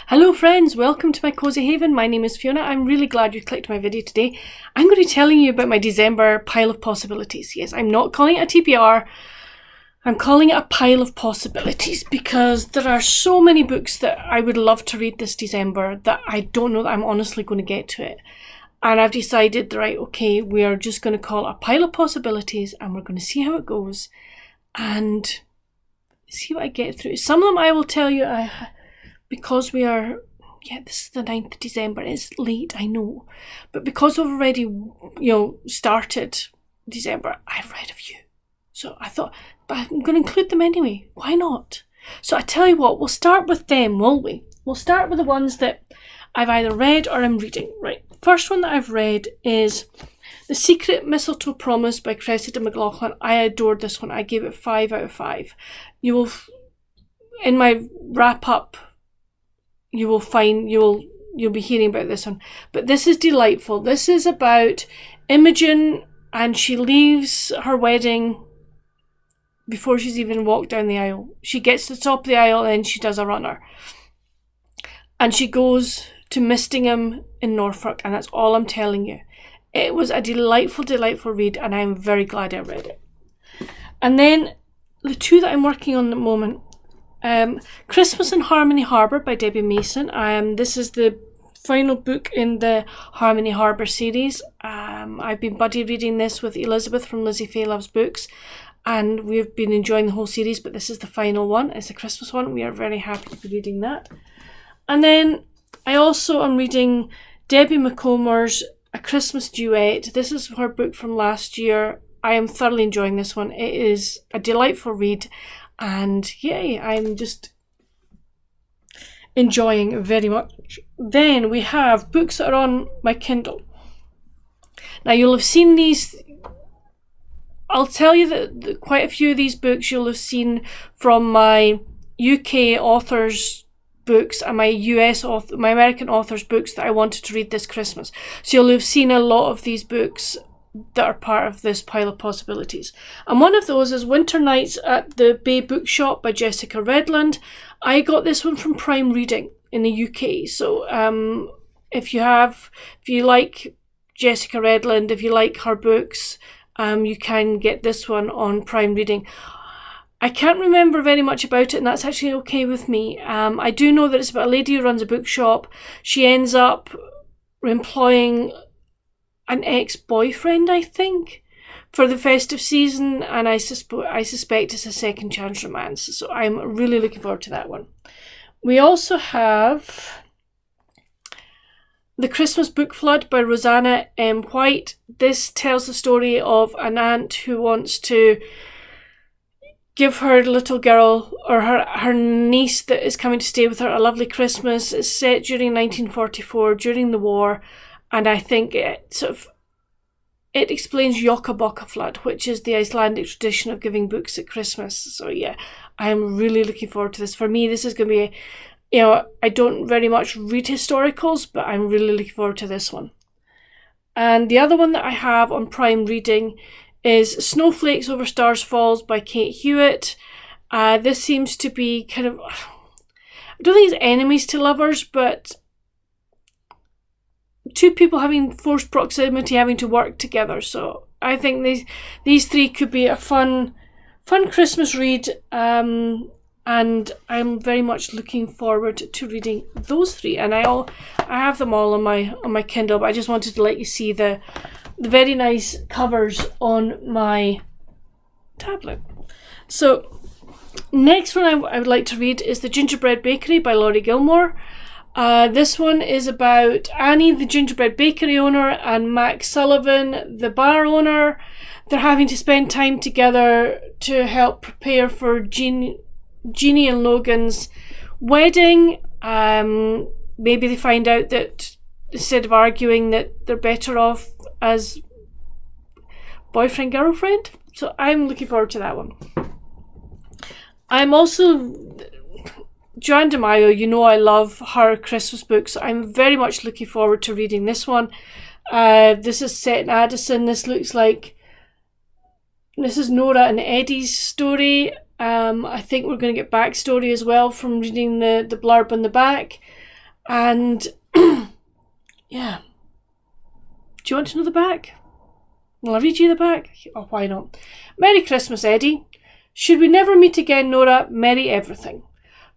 Hello friends, welcome to my cozy haven. My name is Fiona. I'm really glad you clicked my video today. I'm going to be telling you about my December pile of possibilities. Yes, I'm not calling it a TBR. I'm calling it a pile of possibilities because there are so many books that I would love to read this December that I don't know that I'm honestly going to get to it. And I've decided, right, okay, we are just going to call it a pile of possibilities and we're going to see how it goes and see what I get through. Some of them I will tell you because we are, this is the 9th of December, it's late, I know. But because we've already, started December, I've read a few. So I thought, but I'm going to include them anyway. Why not? So I tell you what, we'll start with them, will we? We'll start with the ones that I've either read or I'm reading. Right, first one that I've read is The Secret Mistletoe Promise by Cressida McLaughlin. I adored this one. I gave it 5 out of 5. You will, in my wrap-up, you'll be hearing about this one. But this is delightful. This is about Imogen, and she leaves her wedding before she's even walked down the aisle. She gets to the top of the aisle and then she does a runner. And she goes to Mistingham in Norfolk, and that's all I'm telling you. It was a delightful, delightful read, and I'm very glad I read it. And then the two that I'm working on at the moment, Christmas in Harmony Harbour by Debbie Mason. This is the final book in the Harmony Harbour series. I've been buddy reading this with Elizabeth from Lizzie Fay Loves Books, and we've been enjoying the whole series, but this is the final one. It's the Christmas one. We are very happy to be reading that. And then I also am reading Debbie McComer's A Christmas Duet. This is her book from last year. I am thoroughly enjoying this one. It is a delightful read, and yay, I'm just enjoying it very much. Then we have books that are on my Kindle. Now you'll have seen these. I'll tell you that quite a few of these books you'll have seen from my UK authors books and my my American authors books that I wanted to read this Christmas. So you'll have seen a lot of these books that are part of this pile of possibilities. And one of those is Winter Nights at the Bay Bookshop by Jessica Redland. I got this one from Prime Reading in the UK. So if you like Jessica Redland, if you like her books, you can get this one on Prime Reading. I can't remember very much about it, and that's actually okay with me. I do know that it's about a lady who runs a bookshop. She ends up employing an ex-boyfriend, I think, for the festive season, and I suspect it's a second chance romance. So I'm really looking forward to that one. We also have The Christmas Book Flood by Rosanna M. White. This tells the story of an aunt who wants to give her little girl, or her niece that is coming to stay with her, a lovely Christmas. It's set during 1944, during the war, and I think it explains Jokkabokka flood, which is the Icelandic tradition of giving books at Christmas. So yeah, I am really looking forward to this. For me, this is going to be, I don't very much read historicals, but I'm really looking forward to this one. And the other one that I have on Prime Reading is Snowflakes Over Stars Falls by Kate Hewitt. This seems to be kind of, I don't think it's enemies to lovers, but two people having forced proximity, having to work together. So I think these three could be a fun Christmas read, and I'm very much looking forward to reading those three. And I have them all on my Kindle, but I just wanted to let you see the very nice covers on my tablet. So next one I would like to read is The Gingerbread Bakery by Laurie Gilmore. This one is about Annie, the gingerbread bakery owner, and Max Sullivan, the bar owner. They're having to spend time together to help prepare for Jeannie and Logan's wedding. Maybe they find out that instead of arguing that they're better off as boyfriend girlfriend. So I'm looking forward to that one. I'm also Joanne DeMaio, I love her Christmas books, so I'm very much looking forward to reading this one. This is set in Addison. This looks like this is Nora and Eddie's story. I think we're going to get backstory as well from reading the blurb on the back. And yeah. Do you want to know the back? Will I read you the back? Oh, why not? Merry Christmas, Eddie. Should we never meet again, Nora, merry everything.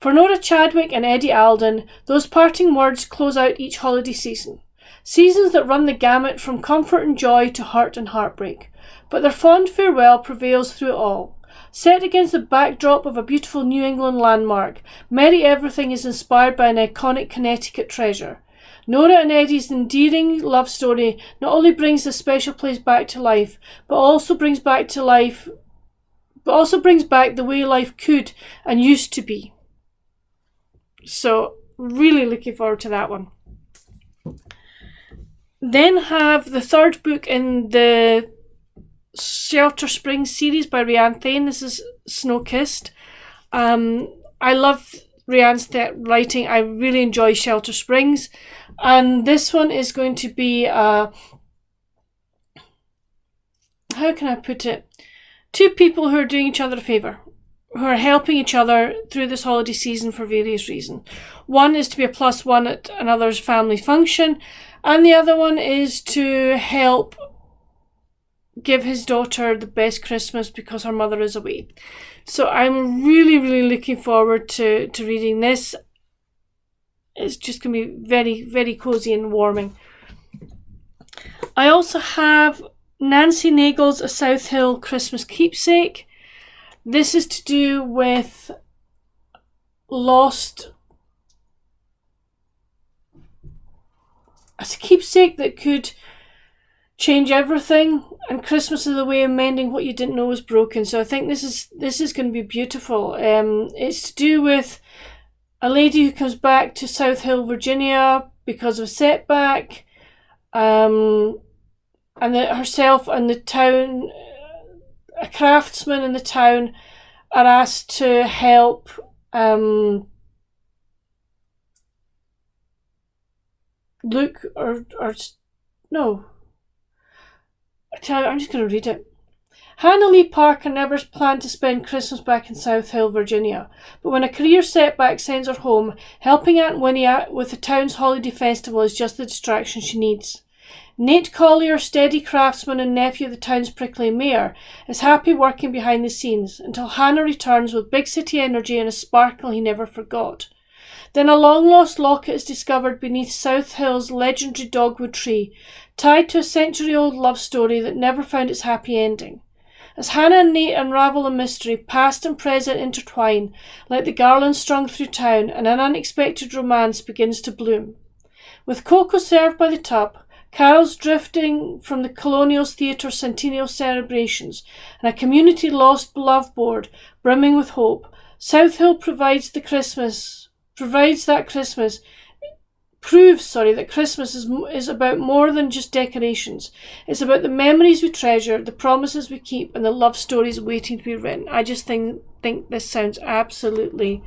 For Nora Chadwick and Eddie Alden, those parting words close out each holiday season. Seasons that run the gamut from comfort and joy to hurt and heartbreak. But their fond farewell prevails through it all. Set against the backdrop of a beautiful New England landmark, Merry Everything is inspired by an iconic Connecticut treasure. Nora and Eddie's endearing love story not only brings the special place back to life, but also brings back the way life could and used to be. So, really looking forward to that one. Then have the third book in the Shelter Springs series by Rianne Thane. This is Snow-Kissed. I love Rianne's writing. I really enjoy Shelter Springs. And this one is going to be, how can I put it? Two people who are doing each other a favour, who are helping each other through this holiday season for various reasons. One is to be a +1 at another's family function, and the other one is to help give his daughter the best Christmas because her mother is away. So I'm really, really looking forward to reading this. It's just going to be very, very cosy and warming. I also have Nancy Nagle's A South Hill Christmas Keepsake. This is to do with lost... It's a keepsake that could change everything, and Christmas is a way of mending what you didn't know was broken. So I think this is going to be beautiful. It's to do with a lady who comes back to South Hill, Virginia because of a setback, and that herself and the town, a craftsman in the town, are asked to help look or no. I'm just going to read it. Hannah Lee Parker never planned to spend Christmas back in South Hill, Virginia, but when a career setback sends her home, helping Aunt Winnie with the town's holiday festival is just the distraction she needs. Nate Collier, steady craftsman and nephew of the town's prickly mayor, is happy working behind the scenes until Hannah returns with big city energy and a sparkle he never forgot. Then a long-lost locket is discovered beneath South Hill's legendary dogwood tree, tied to a century-old love story that never found its happy ending. As Hannah and Nate unravel the mystery, past and present intertwine like the garlands strung through town, and an unexpected romance begins to bloom. With cocoa served by the tub, carols drifting from the Colonial's Theatre centennial celebrations, and a community lost love board brimming with hope, South Hill proves that Christmas is about more than just decorations. It's about the memories we treasure, the promises we keep, and the love stories waiting to be written. I just think this sounds absolutely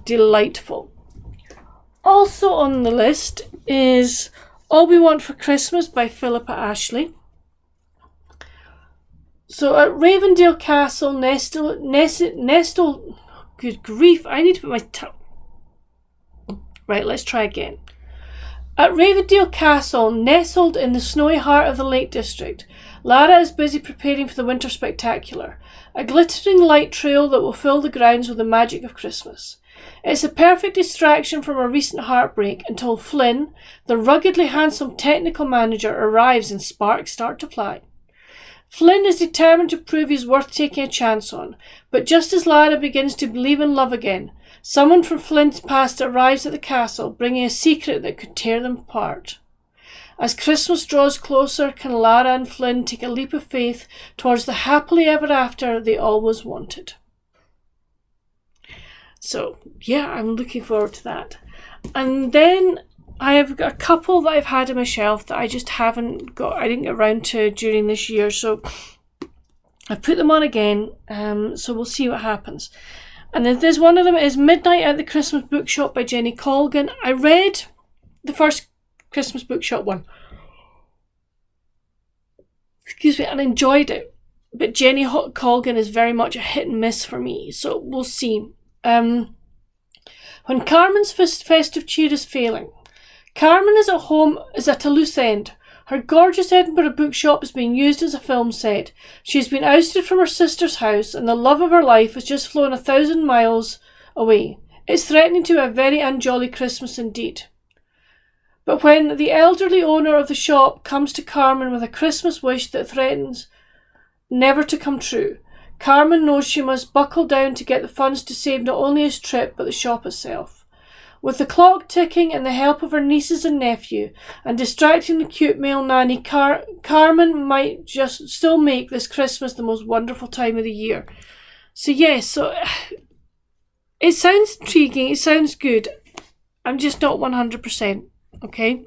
delightful. Also on the list is All We Want for Christmas by Philippa Ashley. So at Ravendale Castle, nestled, good grief, I need to put my tongue. Right, let's try again. At Ravendale Castle, nestled in the snowy heart of the Lake District, Lara is busy preparing for the winter spectacular, a glittering light trail that will fill the grounds with the magic of Christmas. It's a perfect distraction from a recent heartbreak until Flynn, the ruggedly handsome technical manager, arrives and sparks start to fly. Flynn is determined to prove he's worth taking a chance on, but just as Lara begins to believe in love again, someone from Flynn's past arrives at the castle, bringing a secret that could tear them apart. As Christmas draws closer, can Lara and Flynn take a leap of faith towards the happily ever after they always wanted? So, yeah, I'm looking forward to that. And then I have got a couple that I've had on my shelf that I just I didn't get around to during this year, so I've put them on again, so we'll see what happens. And then there's one of them is Midnight at the Christmas Bookshop by Jenny Colgan. I read the first Christmas Bookshop one. And enjoyed it. But Jenny Colgan is very much a hit and miss for me, so we'll see. When Carmen's festive cheer is failing, Carmen is at a loose end. Her gorgeous Edinburgh bookshop is being used as a film set. She has been ousted from her sister's house, and the love of her life has just flown 1,000 miles away. It's threatening to be a very unjolly Christmas indeed. But when the elderly owner of the shop comes to Carmen with a Christmas wish that threatens never to come true, Carmen knows she must buckle down to get the funds to save not only his trip but the shop itself. With the clock ticking and the help of her nieces and nephew, and distracting the cute male nanny, Carmen might just still make this Christmas the most wonderful time of the year. So yes, it sounds intriguing, it sounds good. I'm just not 100%, okay?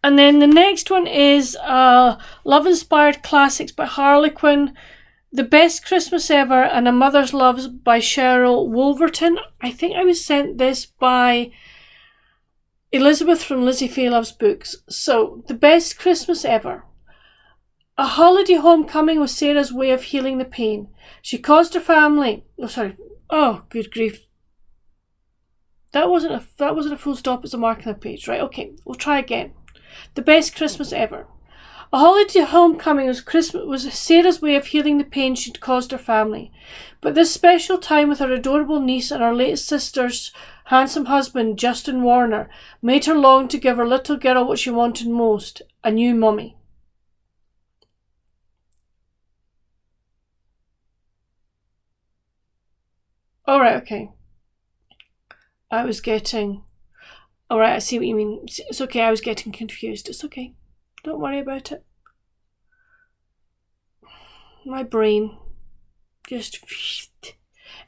And then the next one is Love-Inspired Classics by Harlequin, The Best Christmas Ever, and A Mother's Love by Cheryl Wolverton. I think I was sent this by Elizabeth from Lizzie Fay Loves Books. So, The Best Christmas Ever. A holiday homecoming was Sarah's way of healing the pain. She caused her family... Oh, good grief. That wasn't a full stop, it's a mark on the page. Right, okay, we'll try again. The Best Christmas Ever. A holiday homecoming was Sarah's way of healing the pain she'd caused her family. But this special time with her adorable niece and her late sister's handsome husband, Justin Warner, made her long to give her little girl what she wanted most, a new mummy. Alright, okay. Alright, I see what you mean. It's okay, I was getting confused. It's okay. Don't worry about it. My brain. Just...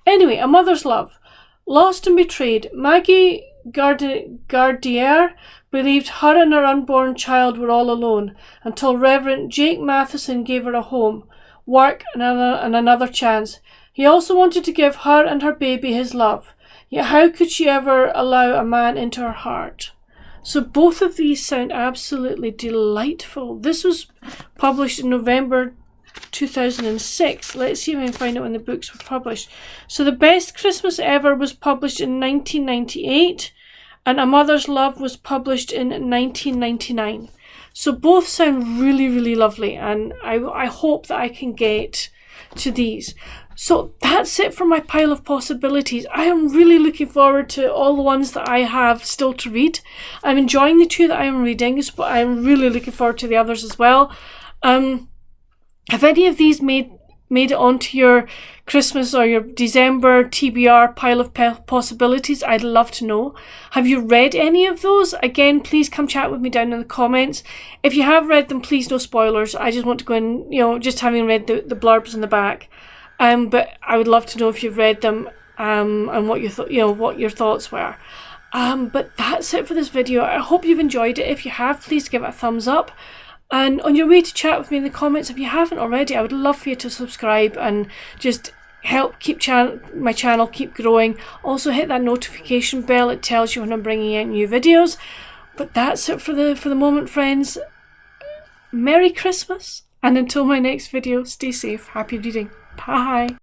Anyway, A Mother's Love. Lost and betrayed, Maggie Gardier believed her and her unborn child were all alone until Reverend Jake Matheson gave her a home, work and another chance. He also wanted to give her and her baby his love. Yet how could she ever allow a man into her heart? So both of these sound absolutely delightful. This was published in November 2006. Let's see if I can find out when the books were published. So The Best Christmas Ever was published in 1998 and A Mother's Love was published in 1999. So both sound really, really lovely, and I hope that I can get to these. So that's it for my pile of possibilities. I am really looking forward to all the ones that I have still to read. I'm enjoying the two that I am reading, but I'm really looking forward to the others as well. Have any of these made it onto your Christmas or your December TBR pile of possibilities? I'd love to know. Have you read any of those? Again, please come chat with me down in the comments. If you have read them, please no spoilers. I just want to go in, just having read the blurbs in the back. But I would love to know if you've read them and what your thoughts were. But that's it for this video. I hope you've enjoyed it. If you have, please give it a thumbs up. And on your way to chat with me in the comments, if you haven't already, I would love for you to subscribe and just help keep my channel keep growing. Also hit that notification bell. It tells you when I'm bringing out new videos. But that's it for the moment, friends. Merry Christmas, and until my next video, stay safe. Happy reading. Bye.